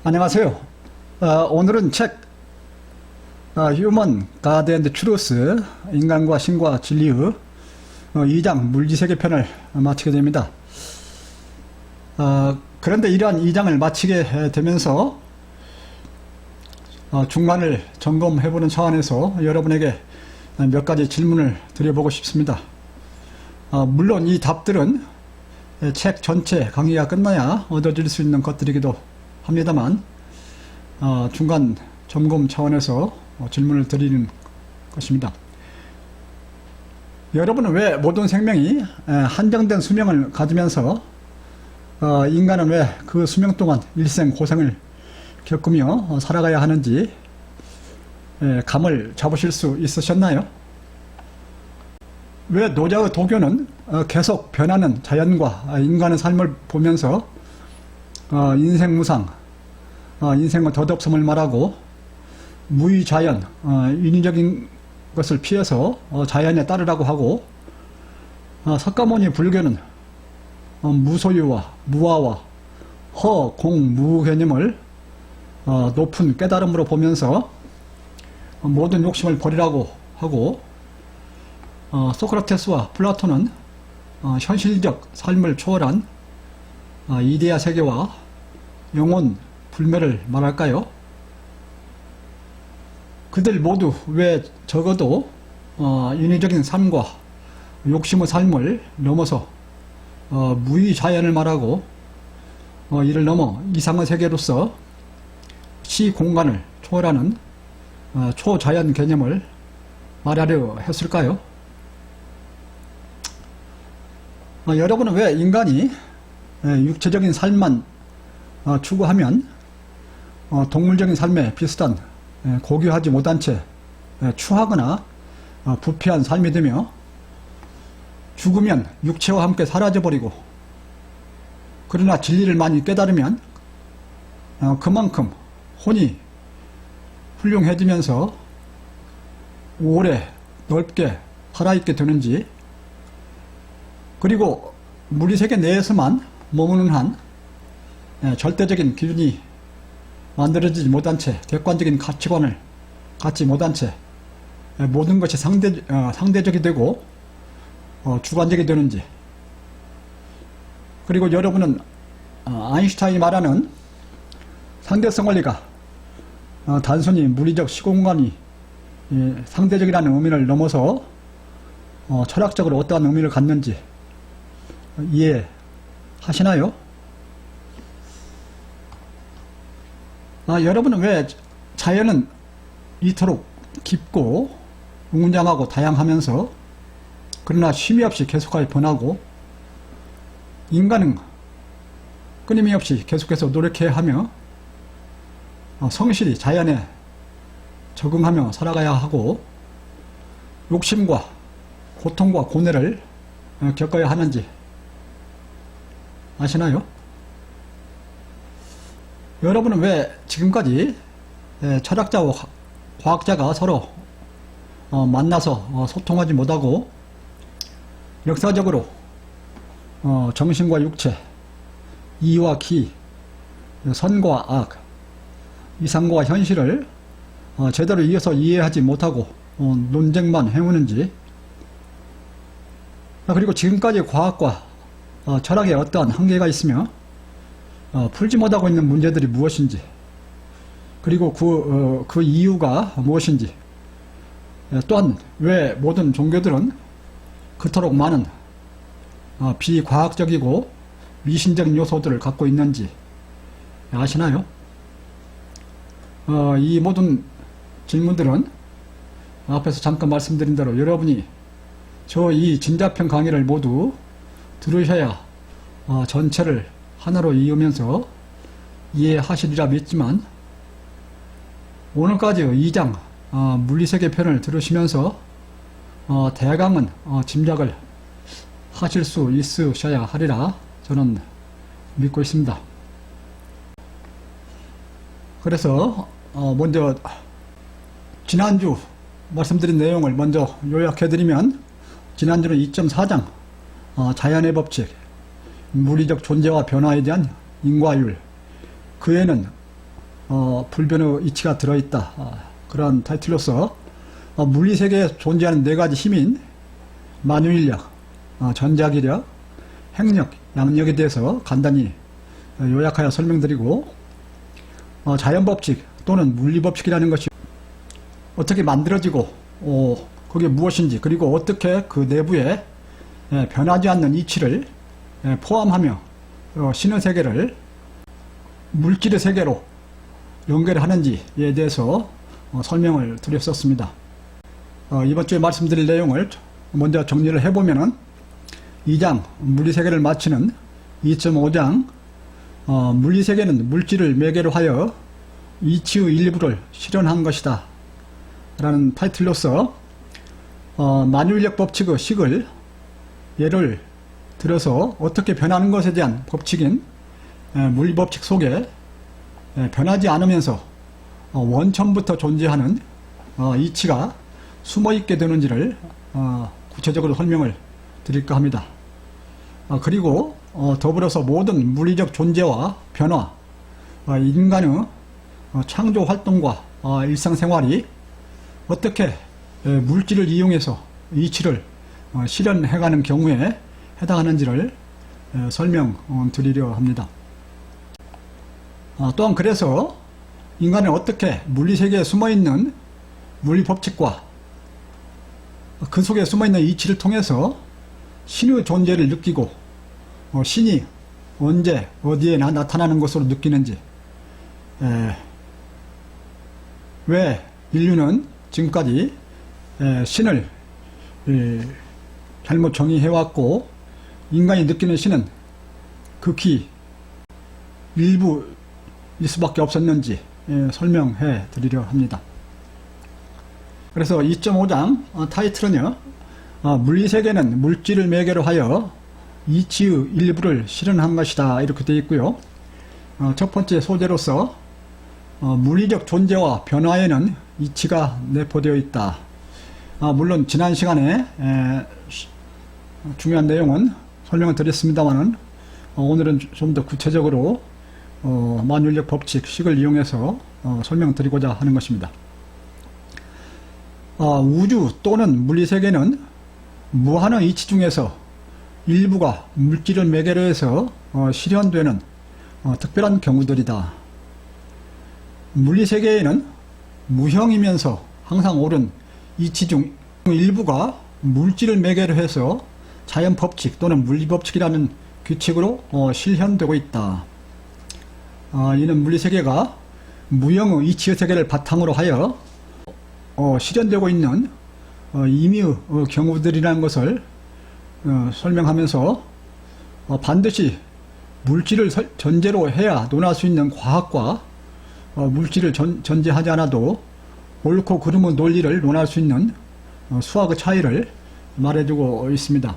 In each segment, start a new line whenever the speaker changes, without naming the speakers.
안녕하세요. 오늘은 책 휴먼 가드 앤드 트루스 인간과 신과 진리의 2장 물리세계 편을 마치게 됩니다. 그런데 이러한 2장을 마치게 되면서 중간을 점검해보는 차원에서 여러분에게 몇 가지 질문을 드려보고 싶습니다. 물론 이 답들은 책 전체 강의가 끝나야 얻어질 수 있는 것들이기도 합니다만 중간 점검 차원에서 질문을 드리는 것입니다. 여러분은 왜 모든 생명이 한정된 수명을 가지면서 인간은 왜 그 수명 동안 일생 고생을 겪으며 살아가야 하는지 감을 잡으실 수 있으셨나요? 왜 노자의 도교는 계속 변하는 자연과 인간의 삶을 보면서 인생무상, 인생의 덧없음을 말하고 무의자연, 인위적인 것을 피해서 자연에 따르라고 하고 석가모니 불교는 무소유와 무아와 허, 공, 무 개념을 높은 깨달음으로 보면서 모든 욕심을 버리라고 하고 소크라테스와 플라톤은 현실적 삶을 초월한 이데아 세계와 영혼 불멸을 말할까요? 그들 모두 왜 적어도 인위적인 삶과 욕심의 삶을 넘어서 무의자연을 말하고 이를 넘어 이상의 세계로서 시공간을 초월하는 초자연 개념을 말하려 했을까요? 여러분은 왜 인간이 육체적인 삶만 추구하면 동물적인 삶에 비슷한 고귀하지 못한 채 추하거나 부패한 삶이 되며 죽으면 육체와 함께 사라져버리고 그러나 진리를 많이 깨달으면 그만큼 혼이 훌륭해지면서 오래 넓게 살아있게 되는지, 그리고 물리세계 내에서만 머무는 한 절대적인 기준이 만들어지지 못한 채 객관적인 가치관을 갖지 못한 채 모든 것이 상대적이 되고 주관적이 되는지, 그리고 여러분은 아인슈타인이 말하는 상대성 원리가 단순히 물리적 시공간이 상대적이라는 의미를 넘어서 철학적으로 어떠한 의미를 갖는지 이해하시나요? 여러분은 왜 자연은 이토록 깊고 웅장하고 다양하면서 그러나 쉼이 없이 계속하여 변하고 인간은 끊임없이 계속해서 노력해야 하며 성실히 자연에 적응하며 살아가야 하고 욕심과 고통과 고뇌를 겪어야 하는지 아시나요? 여러분은 왜 지금까지 철학자와 과학자가 서로 만나서 소통하지 못하고 역사적으로 정신과 육체, 이와 기, 선과 악, 이상과 현실을 제대로 이어서 이해하지 못하고 논쟁만 해오는지, 그리고 지금까지 과학과 철학에 어떠한 한계가 있으며 풀지 못하고 있는 문제들이 무엇인지, 그리고 그 이유가 무엇인지, 또한 왜 모든 종교들은 그토록 많은 비과학적이고 미신적인 요소들을 갖고 있는지 아시나요? 이 모든 질문들은 앞에서 잠깐 말씀드린 대로 여러분이 저 이 진자편 강의를 모두 들으셔야 전체를 하나로 이으면서 이해하시리라 믿지만, 오늘까지 2장 물리세계 편을 들으시면서 대강은 짐작을 하실 수 있으셔야 하리라 저는 믿고 있습니다. 그래서 먼저 지난주 말씀드린 내용을 먼저 요약해드리면, 지난주는 2.4장 자연의 법칙, 물리적 존재와 변화에 대한 인과율, 그 애는 불변의 이치가 들어있다. 그런 타이틀로서 물리세계에 존재하는 네 가지 힘인 만유인력, 전자기력, 핵력, 양력에 대해서 간단히 요약하여 설명드리고, 자연법칙 또는 물리법칙이라는 것이 어떻게 만들어지고 그게 무엇인지, 그리고 어떻게 그 내부에 변하지 않는 이치를 포함하며 신의 세계를 물질의 세계로 연결하는지에 대해서 설명을 드렸었습니다. 이번 주에 말씀드릴 내용을 먼저 정리를 해보면은 2장 물리세계를 마치는 2.5장 물리세계는 물질을 매개로 하여 이치의 일부를 실현한 것이다 라는 타이틀로서 만유인력 법칙의 식을 예를 들어서 어떻게 변하는 것에 대한 법칙인 물리법칙 속에 변하지 않으면서 원천부터 존재하는 이치가 숨어있게 되는지를 구체적으로 설명을 드릴까 합니다. 그리고 더불어서 모든 물리적 존재와 변화, 인간의 창조 활동과 일상생활이 어떻게 물질을 이용해서 이치를 실현해가는 경우에 해당하는지를 설명드리려 합니다. 또한 그래서 인간은 어떻게 물리세계에 숨어있는 물리법칙과 그 속에 숨어있는 이치를 통해서 신의 존재를 느끼고 신이 언제 어디에 나타나는 것으로 느끼는지, 왜 인류는 지금까지 신을 잘못 정의해왔고 인간이 느끼는 신은 극히 일부일 수밖에 없었는지 설명해 드리려 합니다. 그래서 2.5장 타이틀은요, 물리세계는 물질을 매개로 하여 이치의 일부를 실현한 것이다 이렇게 되어 있고요. 첫 번째 소재로서 물리적 존재와 변화에는 이치가 내포되어 있다. 물론 지난 시간에 중요한 내용은 설명을 드렸습니다만은 오늘은 좀 더 구체적으로 만유인력 법칙 식을 이용해서 설명드리고자 하는 것입니다. 우주 또는 물리세계는 무한의 이치 중에서 일부가 물질을 매개로 해서 실현되는 특별한 경우들이다. 물리세계에는 무형이면서 항상 옳은 이치 중 일부가 물질을 매개로 해서 자연법칙 또는 물리법칙이라는 규칙으로 실현되고 있다. 이는 물리세계가 무형의 이치의 세계를 바탕으로 하여 실현되고 있는 임의의 경우들이라는 것을 설명하면서 반드시 물질을 전제로 해야 논할 수 있는 과학과 물질을 전제하지 않아도 옳고 그름의 논리를 논할 수 있는 수학의 차이를 말해주고 있습니다.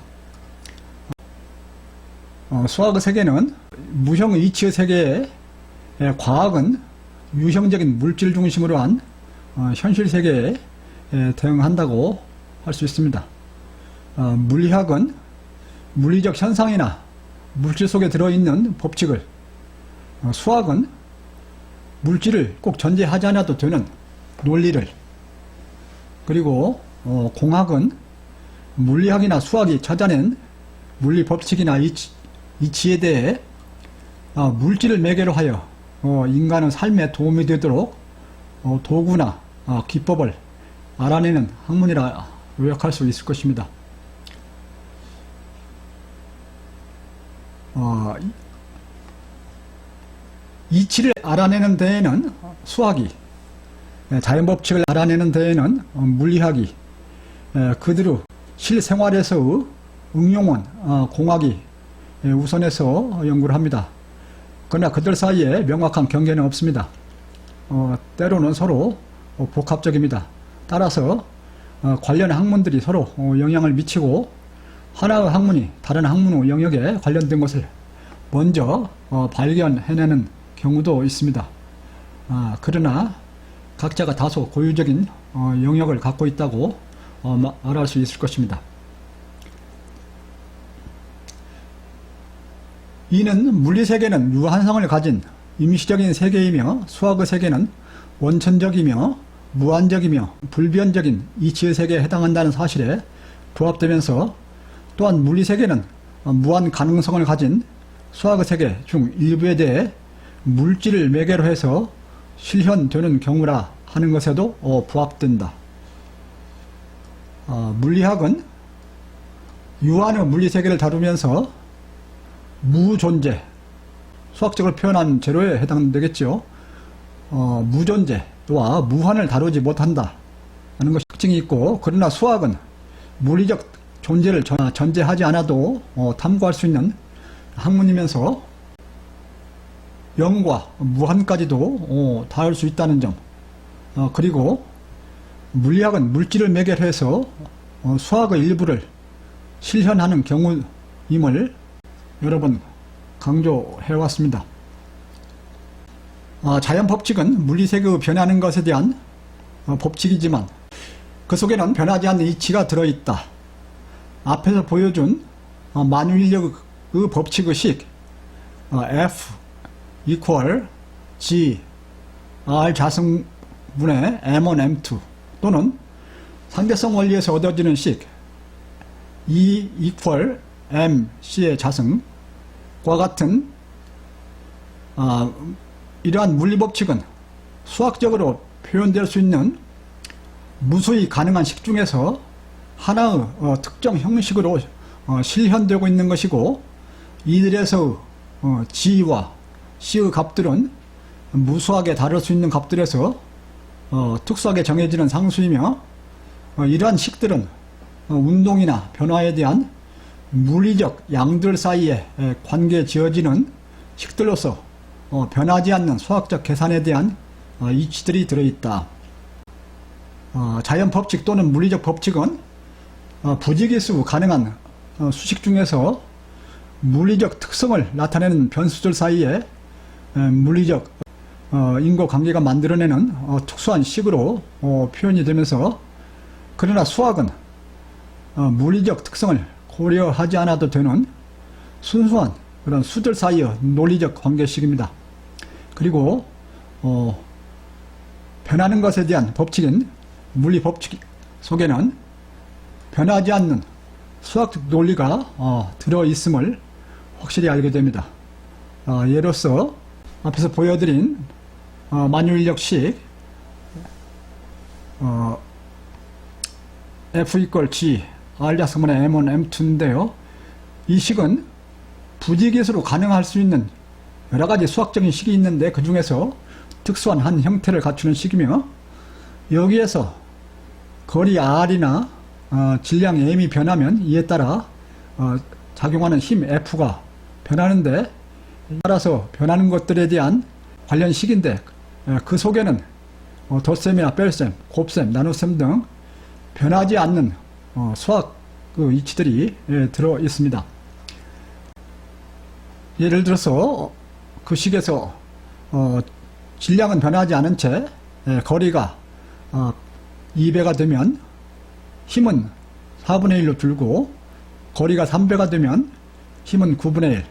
수학의 세계는 무형의 이치의 세계에 과학은 유형적인 물질 중심으로 한 현실 세계에 대응한다고 할 수 있습니다. 물리학은 물리적 현상이나 물질 속에 들어있는 법칙을, 수학은 물질을 꼭 전제하지 않아도 되는 논리를, 그리고 공학은 물리학이나 수학이 찾아낸 물리 법칙이나 이치에 대해 물질을 매개로 하여 인간의 삶에 도움이 되도록 도구나 기법을 알아내는 학문이라 요약할 수 있을 것입니다. 이치를 알아내는 데에는 수학이, 자연법칙을 알아내는 데에는 물리학이, 그대로 실생활에서의 응용은 공학이 우선해서 연구를 합니다. 그러나 그들 사이에 명확한 경계는 없습니다. 때로는 서로 복합적입니다. 따라서 관련 학문들이 서로 영향을 미치고 하나의 학문이 다른 학문의 영역에 관련된 것을 먼저 발견해내는 경우도 있습니다. 그러나 각자가 다소 고유적인 영역을 갖고 있다고 말할 수 있을 것입니다. 이는 물리세계는 유한성을 가진 임시적인 세계이며 수학의 세계는 원천적이며 무한적이며 불변적인 이치의 세계에 해당한다는 사실에 부합되면서, 또한 물리세계는 무한 가능성을 가진 수학의 세계 중 일부에 대해 물질을 매개로 해서 실현되는 경우라 하는 것에도 부합된다. 물리학은 유한의 물리세계를 다루면서 무존재, 수학적으로 표현한 제로에 해당되겠죠. 무존재와 무한을 다루지 못한다 하는 것이 특징이 있고, 그러나 수학은 물리적 존재를 전제하지 않아도 탐구할 수 있는 학문이면서 영과 무한까지도 다룰 수 있다는 점, 그리고 물리학은 물질을 매개로 해서 수학의 일부를 실현하는 경우임을 여러 번 강조해 왔습니다. 자연 법칙은 물리세계의 변하는 것에 대한 법칙이지만 그 속에는 변하지 않는 이치가 들어있다. 앞에서 보여준 만유인력의 법칙의 식 F equal G R 자승분의 M1 M2 또는 상대성 원리에서 얻어지는 식 E equal M C의 자승과 같은 이러한 물리법칙은 수학적으로 표현될 수 있는 무수히 가능한 식 중에서 하나의 특정 형식으로 실현되고 있는 것이고, 이들에서 G와 C의 값들은 무수하게 다룰 수 있는 값들에서 특수하게 정해지는 상수이며, 이러한 식들은 운동이나 변화에 대한 물리적 양들 사이에 관계에 지어지는 식들로서 변하지 않는 수학적 계산에 대한 이치들이 들어있다. 자연 법칙 또는 물리적 법칙은 부지기수 가능한 수식 중에서 물리적 특성을 나타내는 변수들 사이에 물리적 인과관계가 만들어내는 특수한 식으로 표현이 되면서, 그러나 수학은 물리적 특성을 고려하지 않아도 되는 순수한 그런 수들 사이의 논리적 관계식입니다. 그리고 변하는 것에 대한 법칙인 물리 법칙 속에는 변하지 않는 수학적 논리가 들어있음을 확실히 알게 됩니다. 예로서 앞에서 보여드린 만유인력식 F equal G R 자승분의 M1 M2인데요. 이 식은 부지기수로 가능할 수 있는 여러가지 수학적인 식이 있는데, 그 중에서 특수한 한 형태를 갖추는 식이며, 여기에서 거리 R이나 질량 M이 변하면 이에 따라 작용하는 힘 F가 변하는데, 따라서 변하는 것들에 대한 관련 식인데, 그 속에는 덧셈이나 뺄셈, 곱셈, 나눗셈 등 변하지 않는 수학 이치들이 들어 있습니다. 예를 들어서 그 식에서 질량은 변하지 않은 채 거리가 2배가 되면 힘은 4분의 1로 줄고, 거리가 3배가 되면 힘은 9분의 1,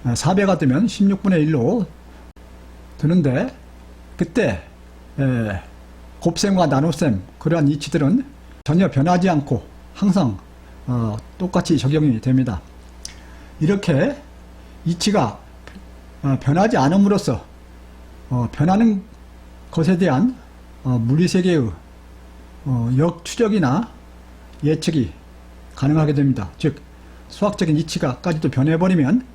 4배가 되면 16분의 1로 드는데, 그때 곱셈과 나눗셈 그러한 이치들은 전혀 변하지 않고 항상 똑같이 적용이 됩니다. 이렇게 이치가 변하지 않음으로써 변하는 것에 대한 물리세계의 역추적이나 예측이 가능하게 됩니다. 즉 수학적인 이치가까지도 변해버리면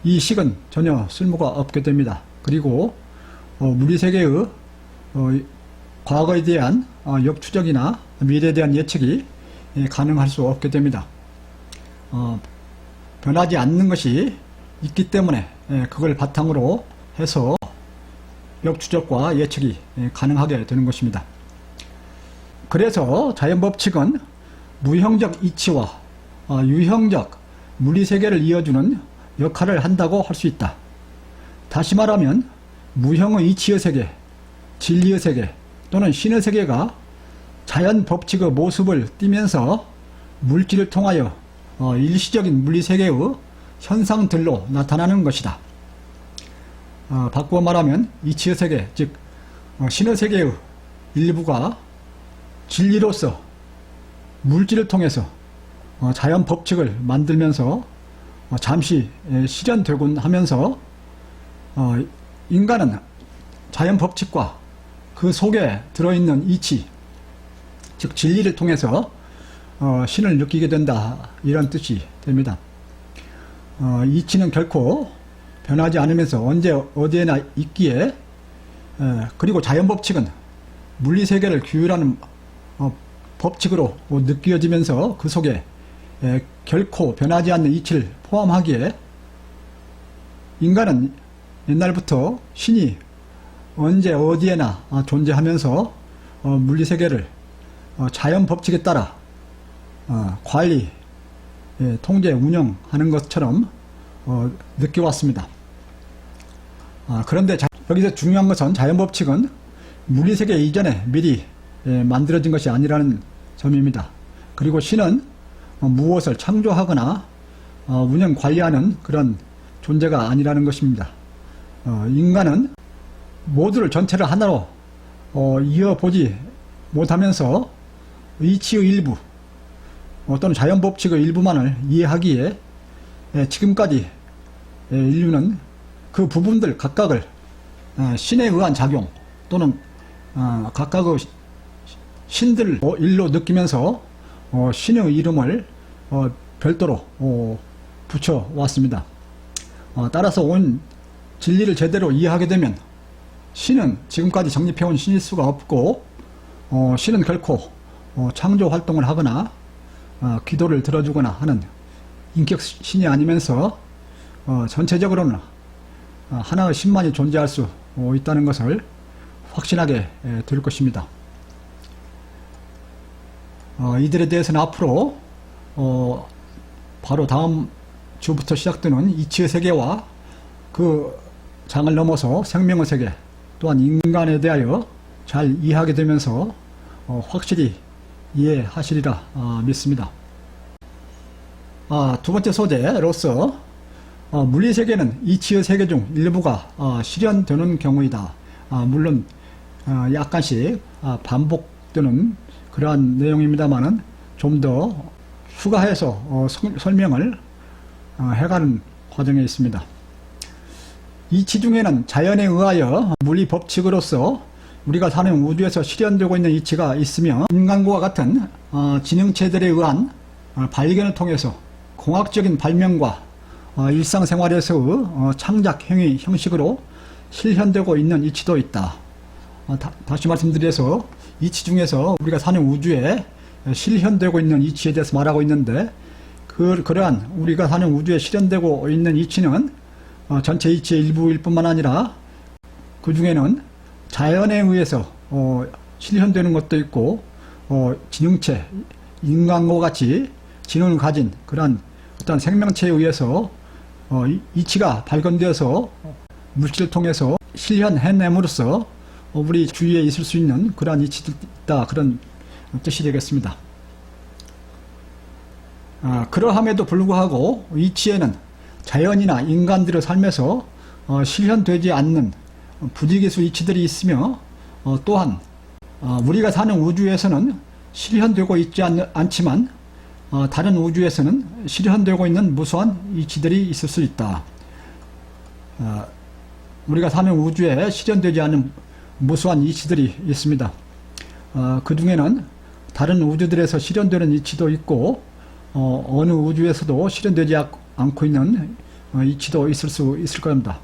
이 식은 전혀 쓸모가 없게 됩니다. 그리고 물리세계의 과거에 대한 역추적이나 미래에 대한 예측이 가능할 수 없게 됩니다. 변하지 않는 것이 있기 때문에 그걸 바탕으로 해서 역추적과 예측이 가능하게 되는 것입니다. 그래서 자연법칙은 무형적 이치와 유형적 물리세계를 이어주는 역할을 한다고 할 수 있다. 다시 말하면 무형의 이치의 세계, 진리의 세계 또는 신의 세계가 자연법칙의 모습을 띠면서 물질을 통하여 일시적인 물리세계의 현상들로 나타나는 것이다. 바꾸어 말하면 이치의 세계, 즉 신의 세계의 일부가 진리로서 물질을 통해서 자연 법칙을 만들면서 잠시 실현되곤 하면서 인간은 자연 법칙과 그 속에 들어있는 이치, 즉 진리를 통해서 신을 느끼게 된다, 이런 뜻이 됩니다. 이치는 결코 변하지 않으면서 언제 어디에나 있기에, 그리고 자연 법칙은 물리세계를 규율하는 법칙으로 느껴지면서 그 속에 결코 변하지 않는 이치를 포함하기에, 인간은 옛날부터 신이 언제 어디에나 존재하면서 물리세계를 자연 법칙에 따라 관리, 통제, 운영하는 것처럼 느껴왔습니다. 그런데 여기서 중요한 것은 자연 법칙은 물리세계 이전에 미리 만들어진 것이 아니라는 점입니다. 그리고 신은 무엇을 창조하거나 운영 관리하는 그런 존재가 아니라는 것입니다. 인간은 모두를 전체를 하나로 이어보지 못하면서 이치의 일부 또는 자연 법칙의 일부만을 이해하기에, 지금까지 인류는 그 부분들 각각을 신에 의한 작용 또는 각각의 신들 일로 느끼면서 신의 이름을 별도로 붙여왔습니다. 따라서 온 진리를 제대로 이해하게 되면 신은 지금까지 정립해온 신일 수가 없고, 신은 결코 창조 활동을 하거나 기도를 들어주거나 하는 인격 신이 아니면서 전체적으로는 하나의 신만이 존재할 수 있다는 것을 확신하게 될 것입니다. 이들에 대해서는 앞으로 바로 다음 주부터 시작되는 이치의 세계와 그 장을 넘어서 생명의 세계, 또한 인간에 대하여 잘 이해하게 되면서 확실히 이해하시리라 믿습니다. 두 번째 소재로서 물리세계는 이치의 세계 중 일부가 실현되는 경우이다. 물론 약간씩 반복되는 그러한 내용입니다만은 좀 더 추가해서 설명을 해가는 과정에 있습니다. 이치 중에는 자연에 의하여 물리 법칙으로서 우리가 사는 우주에서 실현되고 있는 이치가 있으며, 인간과 같은 지능체들에 의한 발견을 통해서 공학적인 발명과 일상생활에서의 창작 행위 형식으로 실현되고 있는 이치도 있다. 다시 말씀드려서 이치 중에서 우리가 사는 우주에 실현되고 있는 이치에 대해서 말하고 있는데, 그러한 우리가 사는 우주에 실현되고 있는 이치는 전체 이치의 일부일 뿐만 아니라 그 중에는 자연에 의해서 실현되는 것도 있고, 지능체, 인간과 같이 지능을 가진 그러한 어떤 생명체에 의해서 이치가 발견되어서 물질을 통해서 실현해냄으로써 우리 주위에 있을 수 있는 그러한 이치도 있다, 그런 뜻이 되겠습니다. 그러함에도 불구하고 이치에는 자연이나 인간들의 삶에서 실현되지 않는 부지기수 이치들이 있으며, 또한 우리가 사는 우주에서는 실현되고 있지 않지만 다른 우주에서는 실현되고 있는 무수한 이치들이 있을 수 있다. 우리가 사는 우주에 실현되지 않은 무수한 이치들이 있습니다. 그 중에는 다른 우주들에서 실현되는 이치도 있고, 어느 우주에서도 실현되지 않고 있는 이치도 있을 수 있을 겁니다.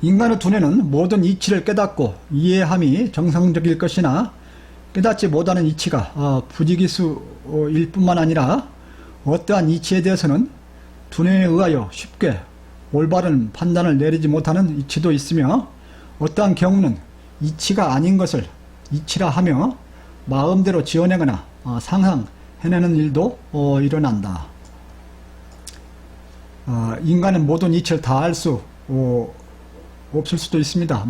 인간의 두뇌는 모든 이치를 깨닫고 이해함이 정상적일 것이나, 깨닫지 못하는 이치가 부지기수일 뿐만 아니라 어떠한 이치에 대해서는 두뇌에 의하여 쉽게 올바른 판단을 내리지 못하는 이치도 있으며, 어떠한 경우는 이치가 아닌 것을 이치라 하며 마음대로 지어내거나 상상해내는 일도 일어난다. 인간은 모든 이치를 다 알 수 없을 수도 있습니다.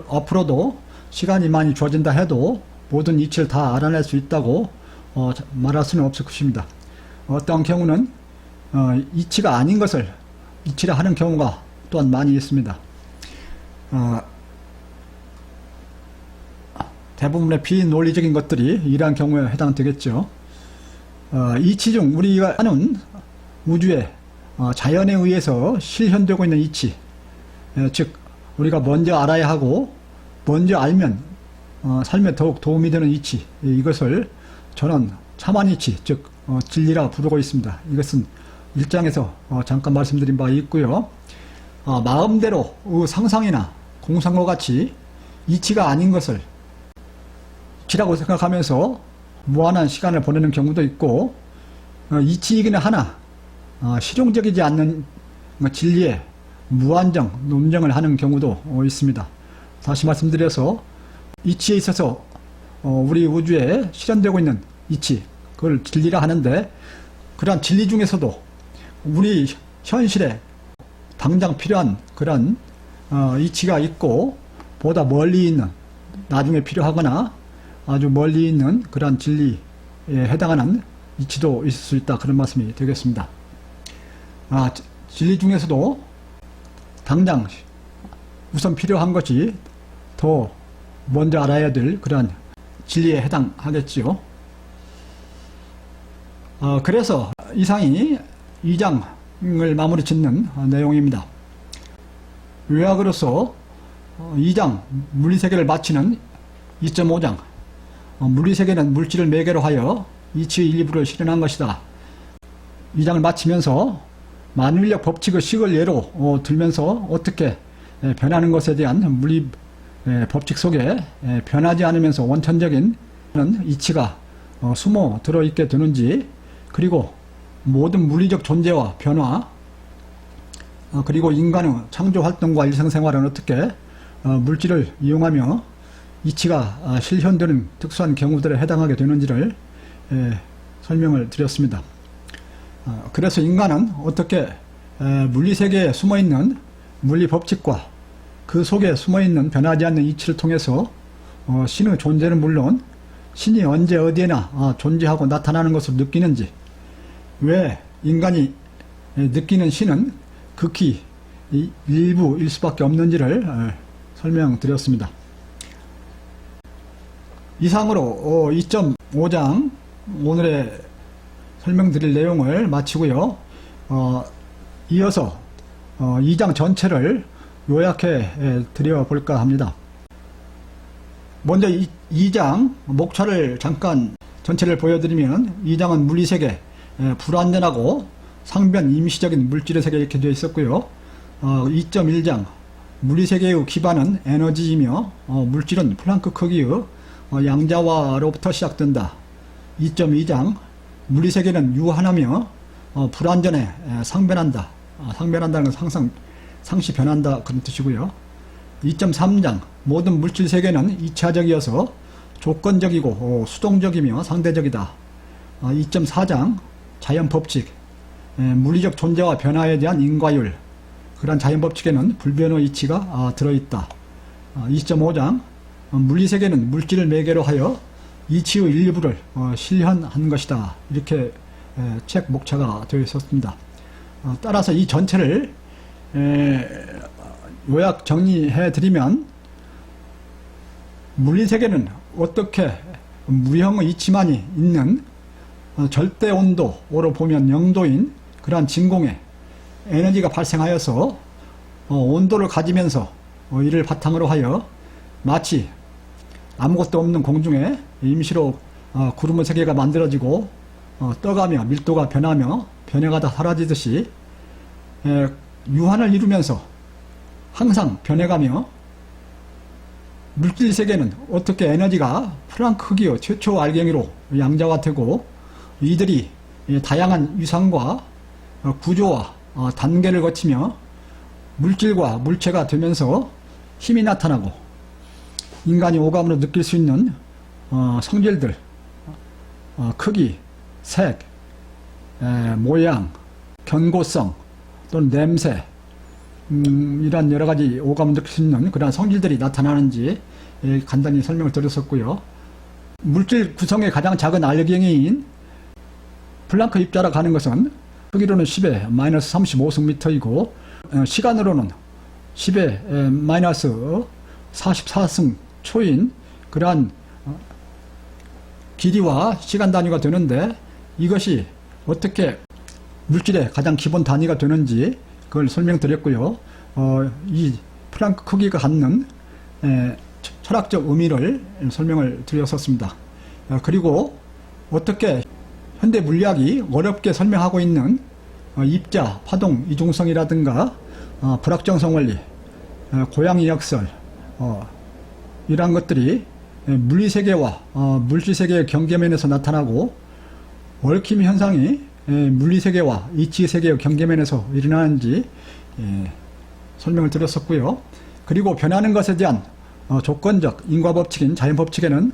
앞으로도 시간이 많이 주어진다 해도 모든 이치를 다 알아낼 수 있다고 말할 수는 없을 것입니다. 어떠한 경우는 이치가 아닌 것을 이치라 하는 경우가 또한 많이 있습니다. 대부분의 비논리적인 것들이 이러한 경우에 해당되겠죠. 이치 중 우리가 아는 우주에 자연에 의해서 실현되고 있는 이치, 즉 우리가 먼저 알아야 하고 먼저 알면 삶에 더욱 도움이 되는 이치, 이것을 저는 참한이치, 즉 진리라 부르고 있습니다. 이것은 1장에서 잠깐 말씀드린 바 있고요. 마음대로 상상이나 공상과 같이 이치가 아닌 것을 이치라고 생각하면서 무한한 시간을 보내는 경우도 있고, 이치이기는 하나 실용적이지 않는 진리의 무한정 논쟁을 하는 경우도 있습니다. 다시 말씀드려서 이치에 있어서 우리 우주에 실현되고 있는 이치, 그걸 진리라 하는데, 그러한 진리 중에서도 우리 현실에 당장 필요한 그런 이치가 있고, 보다 멀리 있는, 나중에 필요하거나 아주 멀리 있는 그러한 진리에 해당하는 이치도 있을 수 있다, 그런 말씀이 되겠습니다. 진리 중에서도 당장 우선 필요한 것이 더 먼저 알아야 될 그러한 진리에 해당하겠지요. 그래서 이상이 2장을 마무리 짓는 내용입니다. 요약으로서 2장 물리세계를 마치는 2.5장 물리세계는 물질을 매개로 하여 이치의 일부를 실현한 것이다. 2장을 마치면서 만물력 법칙의 식을 예로 들면서 어떻게 변하는 것에 대한 물리 법칙 속에 변하지 않으면서 원천적인 이치가 숨어 들어있게 되는지, 그리고 모든 물리적 존재와 변화, 그리고 인간의 창조 활동과 일상생활은 어떻게 물질을 이용하며 이치가 실현되는 특수한 경우들에 해당하게 되는지를 설명을 드렸습니다. 그래서 인간은 어떻게 물리세계에 숨어있는 물리 법칙과 그 속에 숨어있는 변하지 않는 이치를 통해서 신의 존재는 물론 신이 언제 어디에나 존재하고 나타나는 것을 느끼는지, 왜 인간이 느끼는 신은 극히 일부일 수밖에 없는지를 설명드렸습니다. 이상으로 2.5장 오늘의 설명드릴 내용을 마치고요. 이어서 2장 전체를 요약해 드려볼까 합니다. 먼저 2장 목차를 잠깐 전체를 보여드리면, 2장은 물리세계, 불완전하고 상변 임시적인 물질의 세계 이렇게 되어 있었고요. 2.1장 물리세계의 기반은 에너지이며 물질은 플랑크 크기의 양자화로부터 시작된다. 2.2장 물리세계는 유한하며 불완전해 상변한다. 상변한다는 것은 항상 상시 변한다, 그런 뜻이고요. 2.3장 모든 물질 세계는 이차적이어서 조건적이고 수동적이며 상대적이다. 2.4장 자연 법칙, 물리적 존재와 변화에 대한 인과율, 그러한 자연 법칙에는 불변의 이치가 들어있다. 2.5장 물리세계는 물질을 매개로 하여 이치의 일부를 실현한 것이다. 이렇게 책 목차가 되어 있었습니다. 따라서 이 전체를 요약 정리해 드리면, 물리세계는 어떻게 무형의 이치만이 있는 절대 온도로 보면 0도인 그러한 진공에 에너지가 발생하여서 온도를 가지면서 이를 바탕으로 하여 마치 아무것도 없는 공중에 임시로 구름의 세계가 만들어지고 떠가며 밀도가 변하며 변해가다 사라지듯이 유한을 이루면서 항상 변해가며, 물질 세계는 어떻게 에너지가 플랑크 크기의 최초 알갱이로 양자화되고 이들이 다양한 위상과 구조와 단계를 거치며 물질과 물체가 되면서 힘이 나타나고, 인간이 오감으로 느낄 수 있는 성질들, 크기, 색, 모양, 견고성 또는 냄새, 이러한 여러가지 오감을 느낄 수 있는 그러한 성질들이 나타나는지 간단히 설명을 드렸었고요. 물질 구성의 가장 작은 알갱이인 플랑크 입자라고 하는 것은 크기로는 10의 마이너스 35승미터이고 시간으로는 10의 마이너스 44승 초인 그러한 길이와 시간 단위가 되는데, 이것이 어떻게 물질의 가장 기본 단위가 되는지 그걸 설명드렸고요. 이 플랑크 크기가 갖는 철학적 의미를 설명을 드렸었습니다. 그리고 어떻게 현대 물리학이 어렵게 설명하고 있는 입자, 파동, 이중성이라든가 불확정성 원리, 고양이 역설, 이러한 것들이 물리세계와 물질세계의 경계면에서 나타나고, 얽힘 현상이 물리세계와 이치세계의 경계면에서 일어나는지 설명을 드렸었고요. 그리고 변하는 것에 대한 조건적 인과법칙인 자연법칙에는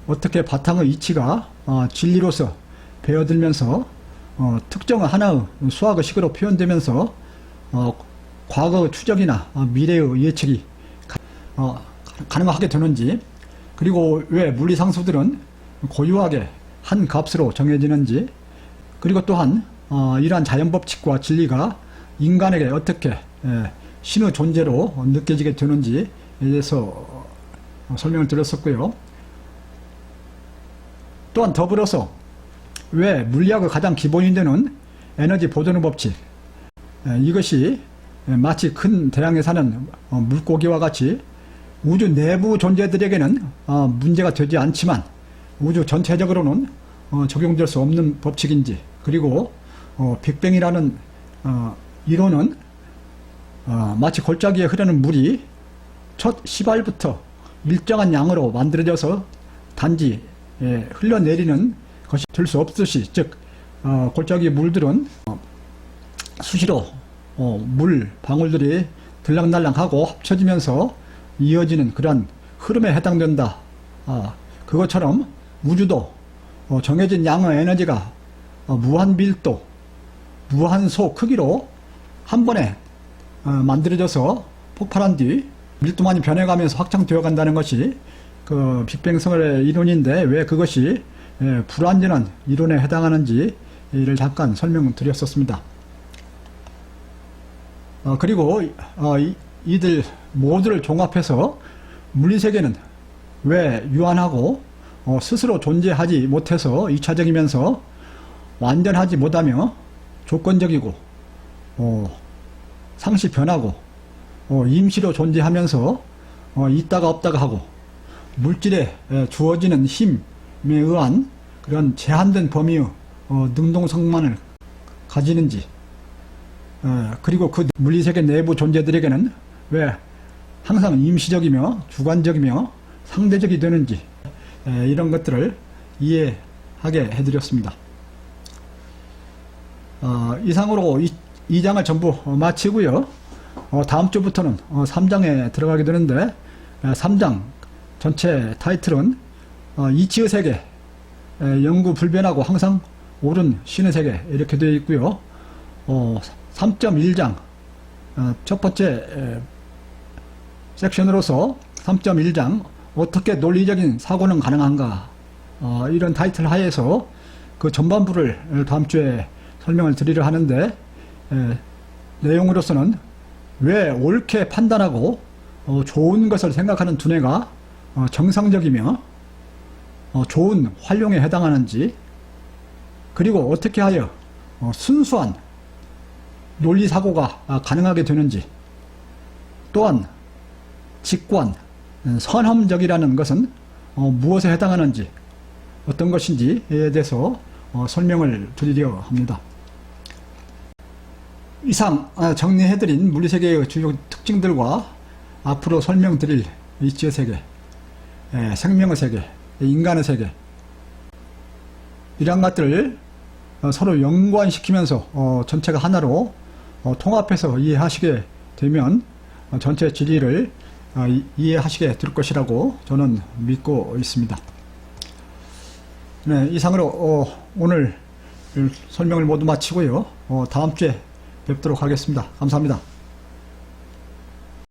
어떻게 바탕의 이치가 진리로서 배어들면서 특정한 하나의 수학의 식으로 표현되면서 과거의 추적이나 미래의 예측이 가능하게 되는지, 그리고 왜 물리상수들은 고유하게 한 값으로 정해지는지, 그리고 또한 이러한 자연법칙과 진리가 인간에게 어떻게 신의 존재로 느껴지게 되는지에 대해서 설명을 드렸었고요. 또한 더불어서 왜 물리학의 가장 기본이 되는 에너지 보존의 법칙, 이것이 마치 큰 대양에 사는 물고기와 같이 우주 내부 존재들에게는 문제가 되지 않지만 우주 전체적으로는 적용될 수 없는 법칙인지, 그리고 빅뱅이라는 이론은 마치 골짜기에 흐르는 물이 첫 시발부터 일정한 양으로 만들어져서 단지 흘러내리는 것이 될 수 없듯이, 즉 골짜기 물들은 수시로 물 방울들이 들락날락하고 합쳐지면서 이어지는 그러한 흐름에 해당된다. 그것처럼 우주도 정해진 양의 에너지가 무한 밀도, 무한소 크기로 한 번에 만들어져서 폭발한 뒤 밀도만이 변해가면서 확장되어 간다는 것이 그 빅뱅성의 이론인데, 왜 그것이 불완전한 이론에 해당하는지를 잠깐 설명드렸었습니다. 그리고 이들 모두를 종합해서 물리세계는 왜 유한하고 스스로 존재하지 못해서 2차적이면서 완전하지 못하며 조건적이고 상시 변하고 임시로 존재하면서 있다가 없다가 하고, 물질에 주어지는 힘에 의한 그런 제한된 범위의 능동성만을 가지는지, 그리고 그 물리세계 내부 존재들에게는 왜 항상 임시적이며 주관적이며 상대적이 되는지, 이런 것들을 이해하게 해드렸습니다. 이상으로 2장을 전부 마치고요. 다음 주부터는 3장에 들어가게 되는데, 3장 전체 타이틀은 이치의 세계, 영구 불변하고 항상 옳은 신의 세계, 이렇게 되어 있고요. 3.1장 첫 번째 섹션으로서 3.1장 어떻게 논리적인 사고는 가능한가, 이런 타이틀 하에서 그 전반부를 다음 주에 설명을 드리려 하는데, 내용으로서는 왜 옳게 판단하고 좋은 것을 생각하는 두뇌가 정상적이며 좋은 활용에 해당하는지, 그리고 어떻게 하여 순수한 논리사고가 가능하게 되는지, 또한 직관, 선험적이라는 것은 무엇에 해당하는지, 어떤 것인지에 대해서 설명을 드리려 합니다. 이상 정리해드린 물리세계의 주요 특징들과 앞으로 설명드릴 이치의 세계, 생명의 세계, 인간의 세계, 이런 것들을 서로 연관시키면서 전체가 하나로 통합해서 이해하시게 되면 전체 진리를 이해하시게 될 것이라고 저는 믿고 있습니다. 네, 이상으로 오늘 설명을 모두 마치고요. 다음 주에 뵙도록 하겠습니다. 감사합니다.